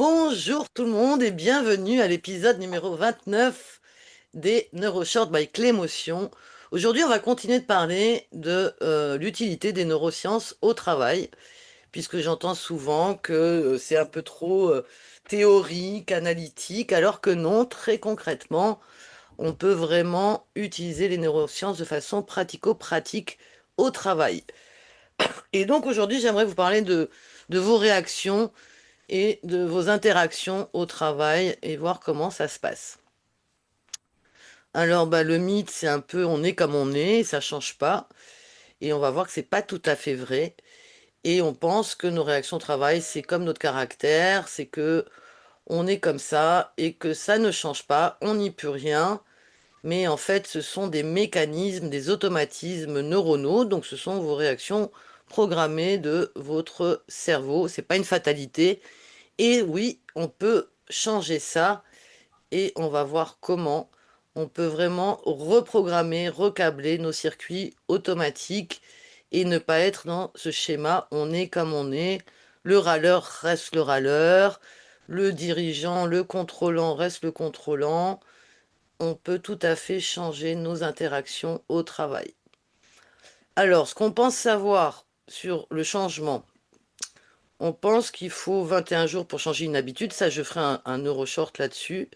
Bonjour tout le monde et bienvenue à l'épisode numéro 29 des NeuroShort by Clémotion. Aujourd'hui, on va continuer de parler de l'utilité des neurosciences au travail, puisque j'entends souvent que c'est un peu trop théorique, analytique, alors que non, très concrètement, on peut vraiment utiliser les neurosciences de façon pratico-pratique au travail. Et donc aujourd'hui, j'aimerais vous parler de vos réactions et de vos interactions au travail et voir comment ça se passe. Alors, le mythe, c'est un peu on est comme on est, ça change pas. Et on va voir que c'est pas tout à fait vrai. Et on pense que nos réactions au travail, c'est comme notre caractère, c'est que on est comme ça et que ça ne change pas, on n'y peut rien. Mais en fait, ce sont des mécanismes, des automatismes neuronaux, donc ce sont vos réactions programmées de votre cerveau. C'est pas une fatalité. Et oui, on peut changer ça et on va voir comment on peut vraiment reprogrammer, recabler nos circuits automatiques et ne pas être dans ce schéma on est comme on est. Le râleur reste le râleur, le dirigeant, le contrôlant reste le contrôlant. On peut tout à fait changer nos interactions au travail. Alors, ce qu'on pense savoir sur le changement, on pense qu'il faut 21 jours pour changer une habitude. Ça, je ferai un neuroshort là-dessus.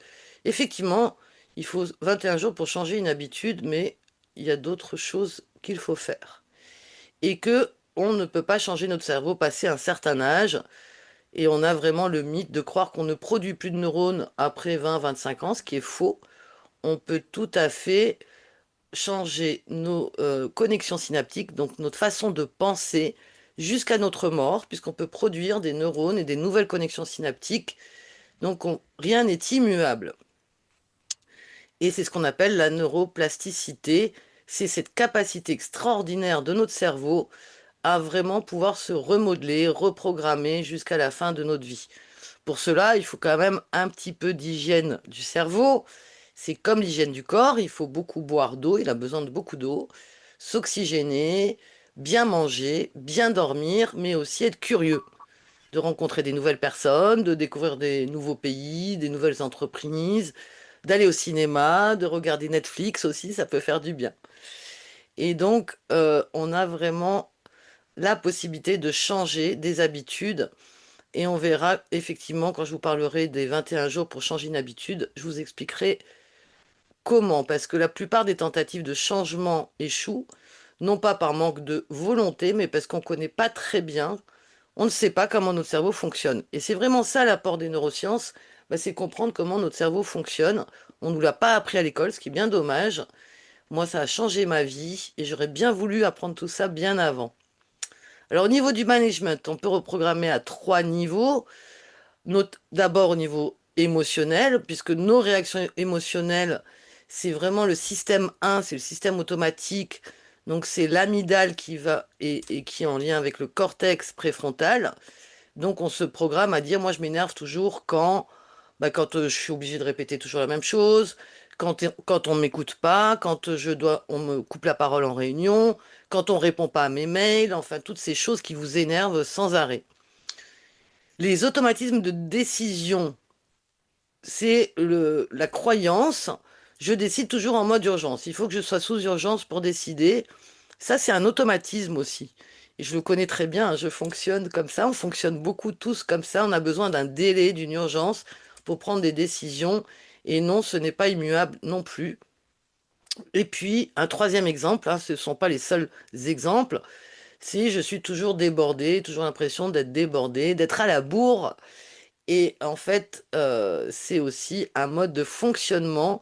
Effectivement, il faut 21 jours pour changer une habitude, mais il y a d'autres choses qu'il faut faire. Et que on ne peut pas changer notre cerveau passé un certain âge. Et on a vraiment le mythe de croire qu'on ne produit plus de neurones après 20-25 ans, ce qui est faux. On peut tout à fait changer nos connexions synaptiques, donc notre façon de penser, jusqu'à notre mort, puisqu'on peut produire des neurones et des nouvelles connexions synaptiques. Donc rien n'est immuable. Et c'est ce qu'on appelle la neuroplasticité. C'est cette capacité extraordinaire de notre cerveau à vraiment pouvoir se remodeler, reprogrammer jusqu'à la fin de notre vie. Pour cela, il faut quand même un petit peu d'hygiène du cerveau. C'est comme l'hygiène du corps, il faut beaucoup boire d'eau, il a besoin de beaucoup d'eau, s'oxygéner, bien manger, bien dormir, mais aussi être curieux, de rencontrer des nouvelles personnes, de découvrir des nouveaux pays, des nouvelles entreprises, d'aller au cinéma, de regarder Netflix aussi, ça peut faire du bien. Et donc, on a vraiment la possibilité de changer des habitudes et on verra effectivement quand je vous parlerai des 21 jours pour changer une habitude, je vous expliquerai comment. Parce que la plupart des tentatives de changement échouent, non pas par manque de volonté, mais parce qu'on ne connaît pas très bien, on ne sait pas comment notre cerveau fonctionne. Et c'est vraiment ça l'apport des neurosciences, c'est comprendre comment notre cerveau fonctionne. On ne nous l'a pas appris à l'école, ce qui est bien dommage. Moi, ça a changé ma vie et j'aurais bien voulu apprendre tout ça bien avant. Alors, au niveau du management, on peut reprogrammer à trois niveaux. D'abord au niveau émotionnel, puisque nos réactions émotionnelles, c'est vraiment le système 1, c'est le système automatique. Donc c'est l'amygdale qui va et qui est en lien avec le cortex préfrontal. Donc on se programme à dire, moi je m'énerve toujours quand je suis obligé de répéter toujours la même chose, quand on ne m'écoute pas, quand on me coupe la parole en réunion, quand on répond pas à mes mails, enfin toutes ces choses qui vous énervent sans arrêt. Les automatismes de décision, c'est la croyance, je décide toujours en mode urgence. Il faut que je sois sous urgence pour décider. Ça, c'est un automatisme aussi. Et je le connais très bien, hein, je fonctionne comme ça, on fonctionne beaucoup tous comme ça. On a besoin d'un délai, d'une urgence pour prendre des décisions. Et non, ce n'est pas immuable non plus. Et puis, un troisième exemple, hein, ce ne sont pas les seuls exemples, si je suis toujours débordée, toujours l'impression d'être débordée, d'être à la bourre. Et en fait, c'est aussi un mode de fonctionnement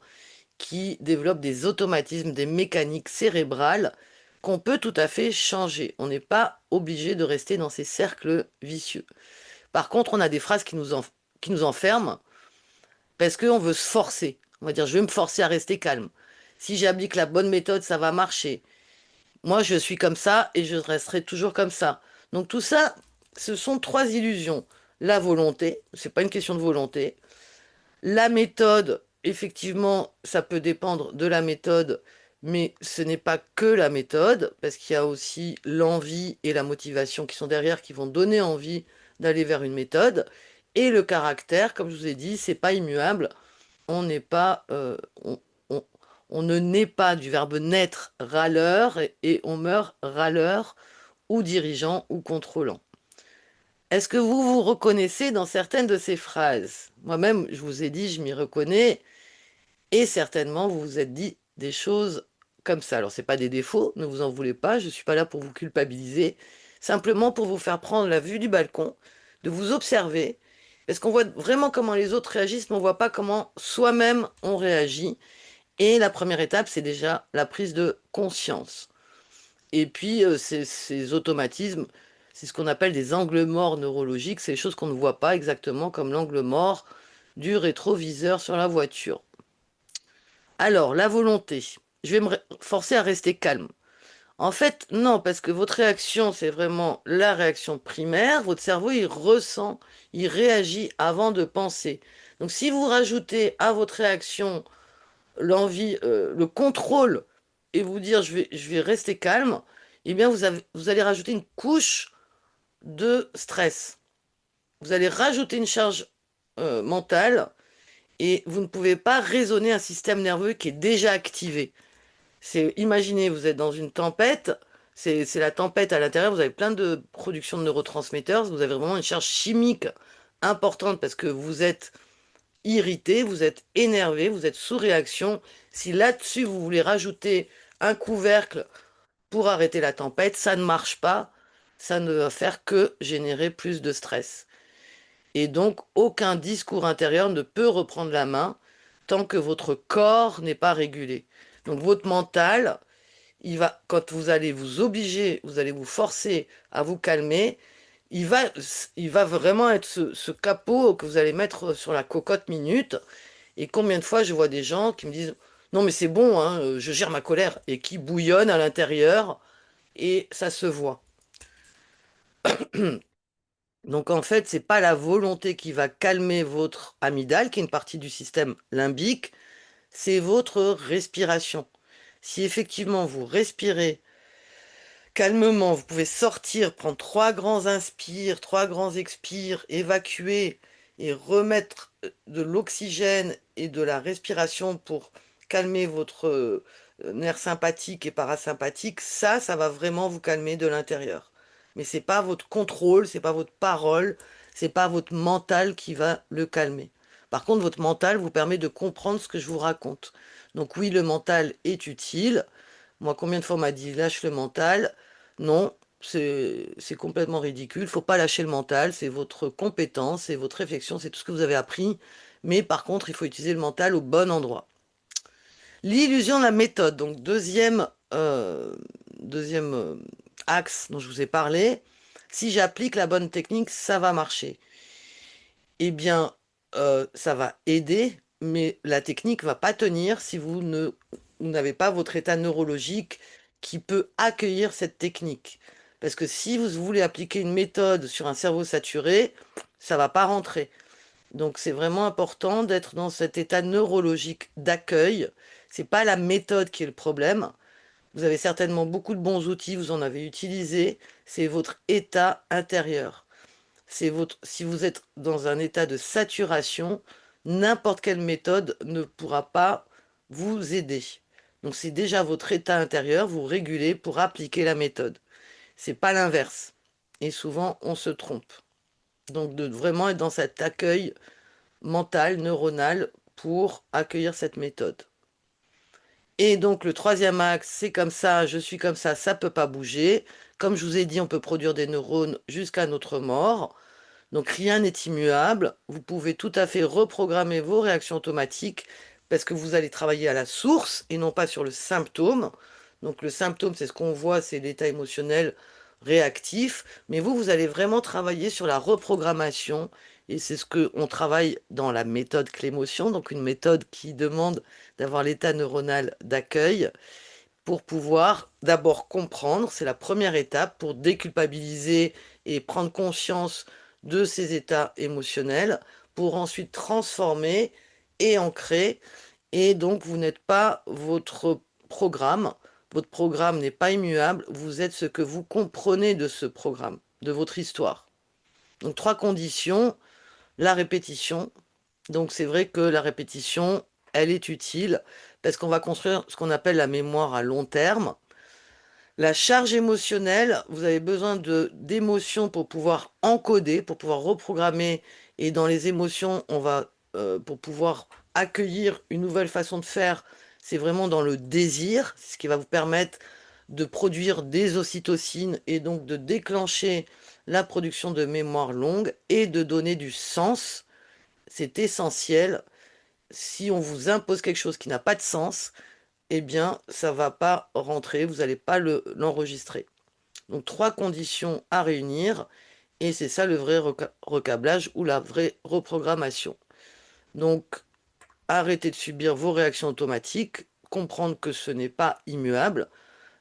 qui développe des automatismes, des mécaniques cérébrales qu'on peut tout à fait changer. On n'est pas obligé de rester dans ces cercles vicieux. Par contre, on a des phrases qui nous enferment parce qu'on veut se forcer. On va dire, je vais me forcer à rester calme. Si j'applique la bonne méthode, ça va marcher. Moi, je suis comme ça et je resterai toujours comme ça. Donc tout ça, ce sont trois illusions. La volonté, c'est pas une question de volonté. La méthode, effectivement, ça peut dépendre de la méthode, mais ce n'est pas que la méthode, parce qu'il y a aussi l'envie et la motivation qui sont derrière, qui vont donner envie d'aller vers une méthode. Et le caractère, comme je vous ai dit, c'est pas immuable. On n'est pas, on- on ne naît pas du verbe naître râleur et on meurt râleur ou dirigeant ou contrôlant. Est-ce que vous vous reconnaissez dans certaines de ces phrases? Moi-même, je vous ai dit, je m'y reconnais, et certainement vous vous êtes dit des choses comme ça. Alors, c'est pas des défauts, ne vous en voulez pas, je suis pas là pour vous culpabiliser, simplement pour vous faire prendre la vue du balcon, de vous observer, parce qu'on voit vraiment comment les autres réagissent, mais on voit pas comment soi-même on réagit. Et la première étape, c'est déjà la prise de conscience. Et puis, ces automatismes, c'est ce qu'on appelle des angles morts neurologiques. C'est les choses qu'on ne voit pas exactement, comme l'angle mort du rétroviseur sur la voiture. Alors, la volonté. Je vais me forcer à rester calme. En fait, non, parce que votre réaction, c'est vraiment la réaction primaire. Votre cerveau, il ressent, il réagit avant de penser. Donc, si vous rajoutez à votre réaction l'envie, le contrôle et vous dire je vais rester calme, eh bien vous allez rajouter une couche de stress. Vous allez rajouter une charge mentale et vous ne pouvez pas raisonner un système nerveux qui est déjà activé. Imaginez, vous êtes dans une tempête, c'est la tempête à l'intérieur, vous avez plein de production de neurotransmetteurs, vous avez vraiment une charge chimique importante parce que vous êtes irrité, vous êtes énervé, vous êtes sous réaction. Si là-dessus vous voulez rajouter un couvercle pour arrêter la tempête, ça ne marche pas. Ça ne va faire que générer plus de stress. Et donc, aucun discours intérieur ne peut reprendre la main tant que votre corps n'est pas régulé. Donc, votre mental, quand vous allez vous obliger, vous allez vous forcer à vous calmer, il va, il va vraiment être ce capot que vous allez mettre sur la cocotte minute. Et combien de fois je vois des gens qui me disent, non mais c'est bon, hein, je gère ma colère, et qui bouillonnent à l'intérieur, et ça se voit. Donc en fait, c'est pas la volonté qui va calmer votre amygdale, qui est une partie du système limbique, c'est votre respiration. Si effectivement vous respirez calmement, vous pouvez sortir, prendre trois grands inspires, trois grands expires, évacuer et remettre de l'oxygène et de la respiration pour calmer votre nerf sympathique et parasympathique, ça va vraiment vous calmer de l'intérieur. Mais c'est pas votre contrôle, c'est pas votre parole, c'est pas votre mental qui va le calmer. Par contre, votre mental vous permet de comprendre ce que je vous raconte. Donc oui, le mental est utile. Moi, combien de fois on m'a dit lâche le mental? Non, c'est complètement ridicule. Faut pas lâcher le mental, c'est votre compétence, c'est votre réflexion, c'est tout ce que vous avez appris. Mais par contre, il faut utiliser le mental au bon endroit. L'illusion de la méthode, donc deuxième axe dont je vous ai parlé. Si j'applique la bonne technique, ça va marcher. Eh bien, ça va aider, mais la technique va pas tenir si vous n'avez pas votre état neurologique qui peut accueillir cette technique. Parce que si vous voulez appliquer une méthode sur un cerveau saturé, ça va pas rentrer. Donc c'est vraiment important d'être dans cet état neurologique d'accueil. C'est pas la méthode qui est le problème. Vous avez certainement beaucoup de bons outils, vous en avez utilisé. C'est votre état intérieur. Si vous êtes dans un état de saturation, n'importe quelle méthode ne pourra pas vous aider. Donc c'est déjà votre état intérieur, vous régulez pour appliquer la méthode. C'est pas l'inverse. Et souvent, on se trompe. Donc de vraiment être dans cet accueil mental, neuronal, pour accueillir cette méthode. Et donc le troisième axe, c'est comme ça, je suis comme ça peut pas bouger. Comme je vous ai dit, on peut produire des neurones jusqu'à notre mort. Donc rien n'est immuable. Vous pouvez tout à fait reprogrammer vos réactions automatiques parce que vous allez travailler à la source et non pas sur le symptôme. Donc le symptôme, c'est ce qu'on voit, c'est l'état émotionnel réactif. Mais vous allez vraiment travailler sur la reprogrammation et c'est ce que on travaille dans la méthode Clémotion, donc une méthode qui demande d'avoir l'état neuronal d'accueil pour pouvoir d'abord comprendre, c'est la première étape pour déculpabiliser et prendre conscience de ces états émotionnels, pour ensuite transformer et ancrer. Et donc, vous n'êtes pas votre programme n'est pas immuable, vous êtes ce que vous comprenez de ce programme, de votre histoire. Donc, trois conditions. la répétition. Donc c'est vrai que la répétition, elle est utile parce qu'on va construire ce qu'on appelle la mémoire à long terme. La charge émotionnelle, vous avez besoin d'émotions pour pouvoir encoder, pour pouvoir reprogrammer. Et dans les émotions, pour pouvoir accueillir une nouvelle façon de faire, c'est vraiment dans le désir, ce qui va vous permettre de produire des ocytocines et donc de déclencher la production de mémoire longue et de donner du sens. C'est essentiel. Si on vous impose quelque chose qui n'a pas de sens, eh bien, ça va pas rentrer, vous n'allez pas l'enregistrer. Donc, trois conditions à réunir, et c'est ça le vrai recablage ou la vraie reprogrammation. Donc, arrêtez de subir vos réactions automatiques, comprendre que ce n'est pas immuable.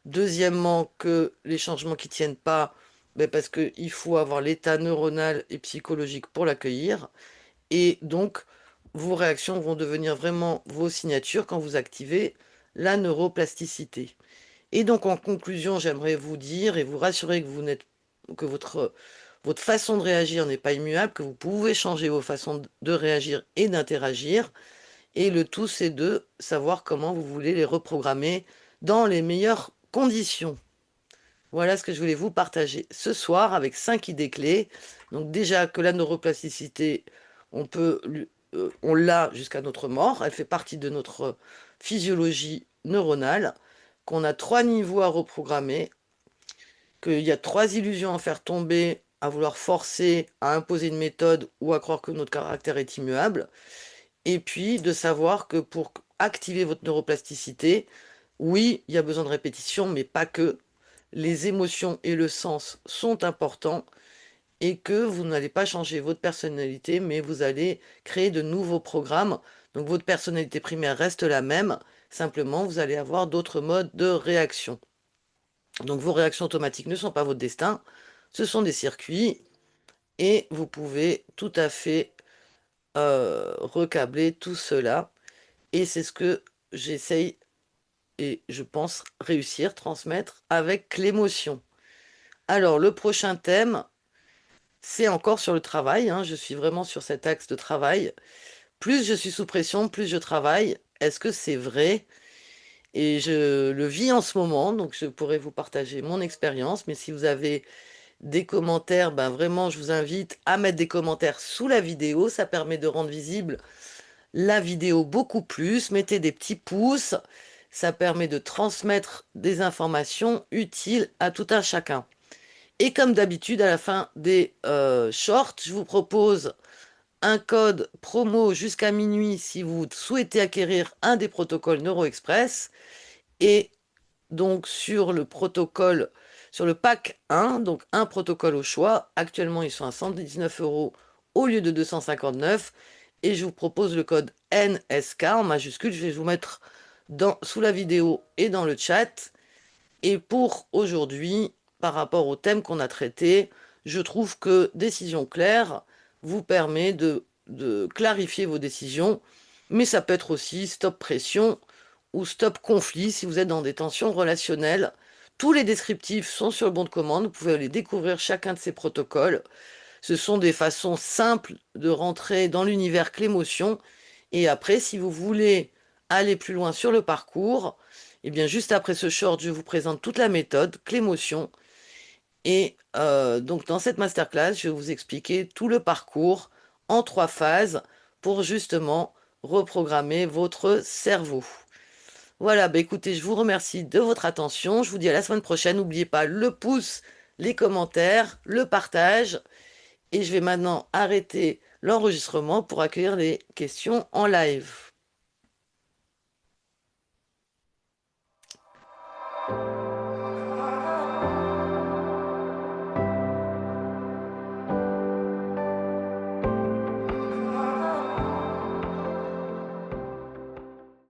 Deuxièmement, que les changements qui tiennent pas, ben parce qu'il faut avoir l'état neuronal et psychologique pour l'accueillir. Et donc, vos réactions vont devenir vraiment vos signatures quand vous activez la neuroplasticité. Et donc, en conclusion, j'aimerais vous dire et vous rassurer que que votre façon de réagir n'est pas immuable, que vous pouvez changer vos façons de réagir et d'interagir. Et le tout, c'est de savoir comment vous voulez les reprogrammer dans les meilleures conditions. Voilà ce que je voulais vous partager ce soir avec 5 idées clés. Donc déjà que la neuroplasticité, on l'a jusqu'à notre mort. Elle fait partie de notre physiologie neuronale, qu'on a 3 niveaux à reprogrammer, qu'il y a 3 illusions à faire tomber, à vouloir forcer, à imposer une méthode ou à croire que notre caractère est immuable. Et puis de savoir que pour activer votre neuroplasticité, oui, il y a besoin de répétition, mais pas que. Les émotions et le sens sont importants et que vous n'allez pas changer votre personnalité, mais vous allez créer de nouveaux programmes. Donc votre personnalité primaire reste la même, simplement vous allez avoir d'autres modes de réaction. Donc vos réactions automatiques ne sont pas votre destin, ce sont des circuits et vous pouvez tout à fait recabler tout cela. Et c'est ce que j'essaye et je pense réussir, transmettre avec l'émotion. Alors le prochain thème, c'est encore sur le travail, hein. Je suis vraiment sur cet axe de travail. Plus je suis sous pression, plus je travaille. Est-ce que c'est vrai? Et je le vis en ce moment, donc je pourrais vous partager mon expérience. Mais si vous avez des commentaires, ben vraiment, je vous invite à mettre des commentaires sous la vidéo. Ça permet de rendre visible la vidéo beaucoup plus. Mettez des petits pouces. Ça permet de transmettre des informations utiles à tout un chacun. Et comme d'habitude, à la fin des shorts, je vous propose un code promo jusqu'à minuit si vous souhaitez acquérir un des protocoles NeuroExpress. Et donc sur le protocole, sur le pack 1, donc un protocole au choix, actuellement ils sont à 119 € au lieu de 259. Et je vous propose le code NSK en majuscule. Je vais vous mettre sous la vidéo et dans le chat. Et pour aujourd'hui, par rapport au thème qu'on a traité, je trouve que Décision claire vous permet de clarifier vos décisions, mais ça peut être aussi stop pression ou stop conflit si vous êtes dans des tensions relationnelles. Tous les descriptifs sont sur le bon de commande, vous pouvez aller découvrir chacun de ces protocoles. Ce sont des façons simples de rentrer dans l'univers Clémotion. Et après, si vous voulez aller plus loin sur le parcours, eh bien, juste après ce short, je vous présente toute la méthode Clémotion. Et donc, dans cette masterclass, je vais vous expliquer tout le parcours en 3 phases pour justement reprogrammer votre cerveau. Voilà, bah écoutez, je vous remercie de votre attention. Je vous dis à la semaine prochaine. N'oubliez pas le pouce, les commentaires, le partage. Et je vais maintenant arrêter l'enregistrement pour accueillir les questions en live.